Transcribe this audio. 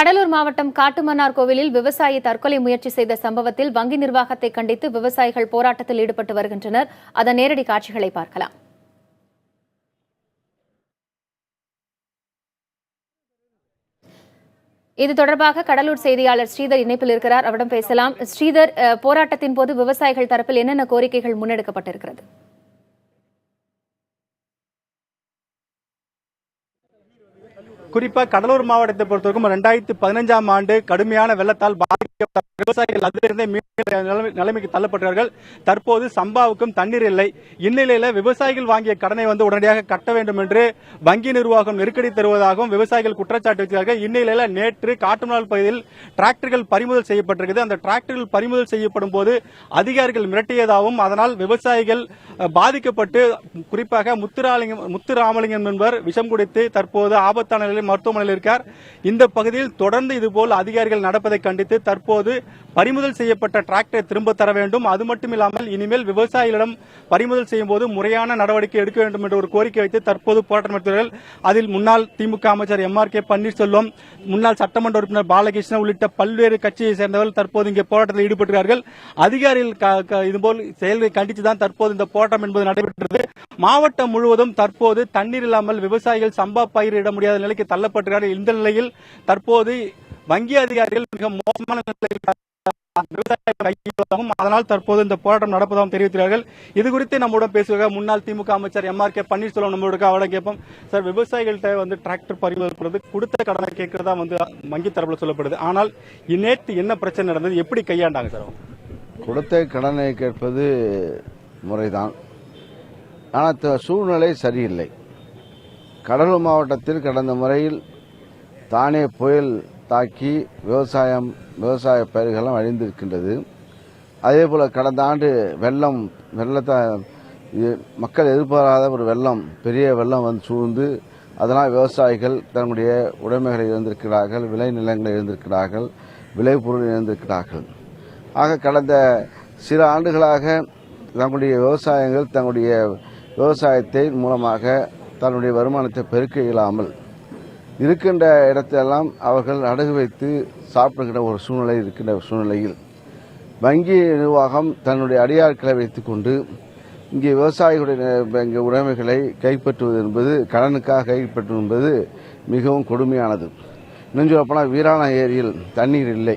கடலூர் மாவட்டம் காட்டுமன்னார் கோவிலில் விவசாயி தற்கொலை முயற்சி செய்த சம்பவத்தில் வங்கி நிர்வாகத்தை கண்டித்து விவசாயிகள் போராட்டத்தில் ஈடுபட்டு வருகின்றனர். அதன் நேரடி காட்சிகளை பார்க்கலாம். இது தொடர்பாக கடலூர் செய்தியாளர் ஸ்ரீதர் இணைப்பில் இருக்கிறார். அவரிடம் பேசலாம். ஸ்ரீதர், போராட்டத்தின் போது விவசாயிகள் தரப்பில் என்னென்ன கோரிக்கைகள் முன்னெடுக்கப்பட்டிருக்கிறது? குறிப்பாக கடலூர் மாவட்டத்தை பொறுத்தவரைக்கும் 2015ஆம் ஆண்டு கடுமையான வெள்ளத்தால் பாதிக்கப்பட்ட விவசாயிகள் அதிலிருந்தே நிலைமைக்கு தள்ளப்பட்டார்கள். தற்போது சம்பாவுக்கும் தண்ணீர் இல்லை. இந்நிலையில விவசாயிகள் வாங்கிய கடனை உடனடியாக கட்ட வேண்டும் என்று வங்கி நிர்வாகம் நெருக்கடி தருவதாகவும் விவசாயிகள் குற்றச்சாட்டு வைத்தார்கள். இந்நிலையில நேற்று காட்டுமன்னார் பகுதியில் டிராக்டர்கள் பறிமுதல் செய்யப்பட்டிருக்கிறது. அந்த டிராக்டர்கள் பறிமுதல் செய்யப்படும் போது அதிகாரிகள் மிரட்டியதாகவும் அதனால் விவசாயிகள் பாதிக்கப்பட்டு குறிப்பாக முத்துராமலிங்கம் என்பவர் விஷம் குடித்து தற்போது ஆபத்தான நிலையில் மருத்துவமனையில் இருக்கார். இந்த பகுதியில் தொடர்ந்து இதுபோல் அதிகாரிகள் நடப்பதை கண்டித்து தற்போது பறிமுதல் செய்யப்பட்ட டிராக்டரை திரும்ப தர வேண்டும். அது மட்டும் இல்லாமல் இனிமேல் விவசாயிகளிடம் பறிமுதல் செய்யும் போது முறையான நடவடிக்கை எடுக்க வேண்டும் என்ற ஒரு கோரிக்கை வைத்து தற்போது போராட்டம் நடத்துகிறார்கள். அதில் முன்னாள் திமுக அமைச்சர் MRK பன்னீர்செல்வம், முன்னாள் சட்டமன்ற உறுப்பினர் பாலகிருஷ்ணன் உள்ளிட்ட பல்வேறு கட்சியை சேர்ந்தவர்கள் தற்போது இங்கே போராட்டத்தில் ஈடுபட்டுகிறார்கள். அதிகாரிகள் இதுபோல் செயல்களை கண்டித்துதான் தற்போது இந்த போராட்டம் என்பது நடைபெற்றது. மாவட்டம் முழுவதும் தற்போது தண்ணீர் இல்லாமல் விவசாயிகள் சம்பா பயிரிட முடியாத நிலைக்கு தள்ளப்பட்டிருக்கிறார்கள். இந்த நிலையில் தற்போது வங்கி அதிகாரிகள் மிக மோசமான நிலையில் அதனால் தற்போது இந்த போராட்டம் நடப்பதாகவும் தெரிவிக்கிறார்கள். இது குறித்து நம்முடன் பேசுவதாக முன்னாள் திமுக அமைச்சர் MRK பன்னீர்செல்வம் நம்மளோட அவட கேட்போம். சார், விவசாயிகள்கிட்ட டிராக்டர் பறிமுதல் கொடுத்த கடனை கேட்கறதா வங்கி தரப்புல சொல்லப்படுது. ஆனால் நேற்று என்ன பிரச்சனை நடந்தது, எப்படி கையாண்டாங்க சார்? கொடுத்த கடனை கேட்பது முறைதான், ஆனால் சூழ்நிலை சரியில்லை. கடலூர் மாவட்டத்தில் கடந்த முறையில் தானே புயல் தாக்கி விவசாய பயிர்களும் அழிந்திருக்கின்றது. அதேபோல கடந்த ஆண்டு வெள்ளத்தை மக்கள் எதிர்பாராத ஒரு பெரிய வெள்ளம் சூழ்ந்து அதனால் விவசாயிகள் தன்னுடைய உடைமைகளை இழந்திருக்கிறார்கள், விளை நிலங்களை இழந்திருக்கிறார்கள், விளைபொருள் இழந்திருக்கிறார்கள். ஆக கடந்த சில ஆண்டுகளாக தங்களுடைய விவசாயத்தை மூலமாக தன்னுடைய வருமானத்தை பெருக்க இயலாமல் இருக்கின்ற இடத்தெல்லாம் அவர்கள் அடகு வைத்து சாப்பிடுகின்ற ஒரு சூழ்நிலை இருக்கின்ற சூழ்நிலையில் வங்கி நிர்வாகம் தன்னுடைய அடியாட்களை வைத்துக் கொண்டு இங்கே விவசாயிகளுடைய உடைமைகளை கைப்பற்றுவது என்பது, கடனுக்காக கைப்பற்றுவது என்பது மிகவும் கொடுமையானது. இன்னும் சொல்லப்போனால் வீராண ஏரியில் தண்ணீர் இல்லை.